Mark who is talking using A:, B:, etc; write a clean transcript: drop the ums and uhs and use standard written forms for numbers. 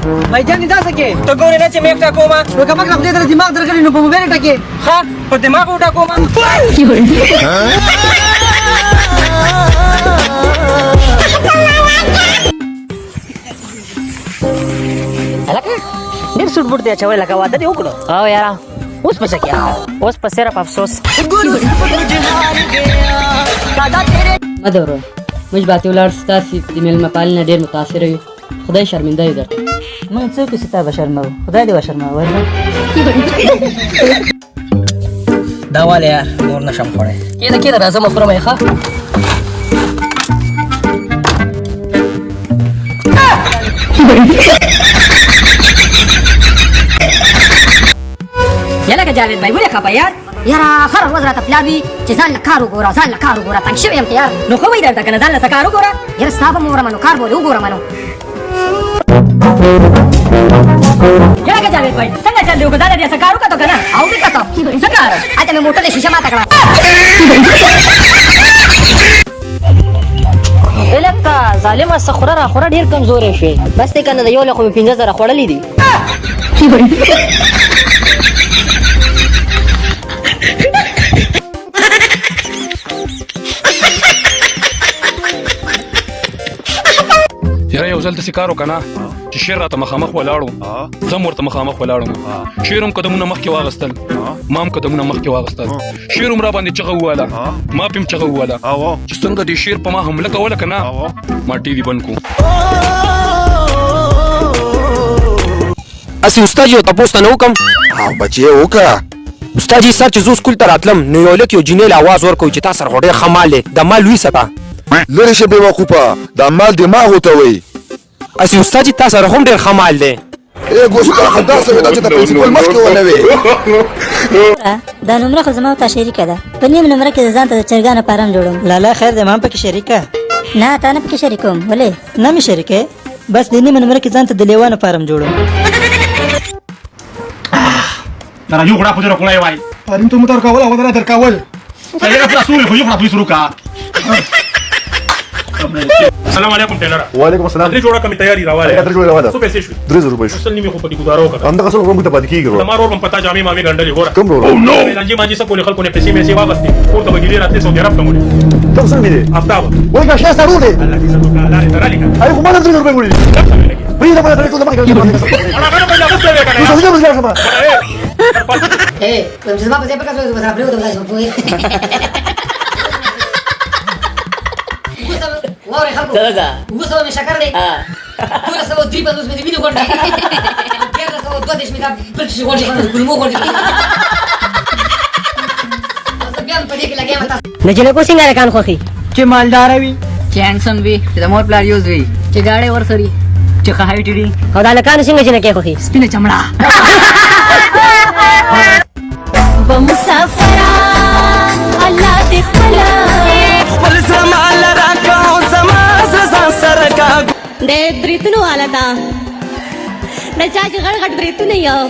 A: भाईजान नि دا سکے
B: ته ګورې نه چې مې ټاکوم
A: نو کومه خپل دې دماغ درکړي نو په موبایل ټکي
B: ښه په دماغ وټاکوم
C: هلکه ډېر سوټ بوټ دی اچولی لکه واده دې وکړو او یاره اوس په څه کې اوس په صرف افسوس
D: مدورو موږ باندې ولاړ ستاسې د میلمه پالنه ډېر متاثره یو خدای شرمنده یې درته موږ څوک یو چې تا به شرموو خدای دې وشرموه
B: دا والی یار نور نشم خوړی
C: کېده راځه مه خورم یې ښه یا لکه جاوید بھائی ولې خفه یار
E: یاره هره ورځ راته پلاوي چې ځان له کار وګوره تنګ شوی یم که یار
C: نو ښه وایي درته که نه ځان له څه کار وګوره
E: یاره ستا به م وګورم نو کار به ولې وګورم نو
C: یا لکه جاوید بھائی څنګه چل دی وکړو ځان دې څه کار وکړو که نه
E: او دې کته
C: څه کار
E: هلته مې موټر د شیشه ماته کړه
C: لکه ظالمه څه خوره را خوره ډېر کمزوری شوې بس دی که نه د یو لخوا مې 15,000 خوړلي دي
F: یاره یو ځل داسې کار وکړه نه چې شعر راته مخامخ ولاړو زه هم ورته مخامخ ولاړم شعر هم قدمونه مخکې واغېستل ما هم قدمونه مخکې واغېستل شعر هم را باندې چغه وواله ما پې هم چغه وواله چې څنګه دې شعر په ما حمله کوله که نه ما ټي وي بند کړو
G: اسی استاد یو تپوس ته نه وکړم
H: بچې وکړه
G: استاد جي سر چې زه سکول ته راتلم نو یو هلک یو جینۍ له اواز ورکوي چې تا سره خو ډېر ښه مال دی د مال لوی سته
H: لرې شه بېوقوفه دا مال دماغ ورته وایي
G: اسی استاد جي تا سره هم ډېر ښه مال دی
H: ګوستاخه داسې وي دا چې د پرنسپل مخکې ونه وي
I: دا نمره خو زما او تا شریکه ده په نیم نمره کې ځان ته د چرګانو فارم جوړوم
D: لالا خیر دی ما هم پکې شریکه
I: نه تا نه پکې شریکوم ولې
D: نه مې شریکې بس د نیمه نمره کې ځان ته د لیوانو فارم جوړوم
J: Tara yuk rapu jorok mulai wai.
H: پرین ته مو درکول او نه درکول
J: Saya kan pernah suruh yuk rapu suruh ka. Assalamualaikum tailor.
H: وعلیکم السلام
J: درې جوړه کمی تیاری راواله.
H: درې جوړه راواله.
J: څو پیسې شوې؟
H: 300 روپۍ شو.
J: اصل نیمه خو پټي گزارو کړه.
H: انده کسل کوم ته پاتې کیږي
J: تمہارا اور پتا جامې مامې ګنډلې ګوره.
H: کوم ورو
J: لنجي ماجي سب کو خلکو نه پیسې مې واغستې. او ته بګیلې راتلې سعودي عرب ته مولې.
H: تاسو څنګه دي
J: افتاب.
H: وای کا شاسته روله
J: الله دې زړه کا لارې ترالې کا.
H: ay کومه 300 روپۍ وړي پریدا په درې ټول مخکې
J: انا غره په لاغه څه وکړه.
H: څه څه څه څه
E: اے کوم څه ما په دې په کاسو وسره پریو ته لازم پوي واره خلکو وسو مې شکر دی ټول سو درې په اوس مې ویني ورته بیا سو دوه دې مې دا بل څه ورته کوم ورته بیا په دې کې لګیا متا
C: نه چې کو څنګه کان خوخي
D: چې مالدار وي
C: چې هانسم وي چې د مور پلار یوز وي چې گاډي ورسري چې خایټ دي او دا لکان څنګه چې نه کې خوخي سپینه چمړه
I: بمسافران الله دې خپله
B: خپل زمان راکا او زما ځان سره کا
I: د بریتونو والا دا د چا چې غړ غټ بریتونه یو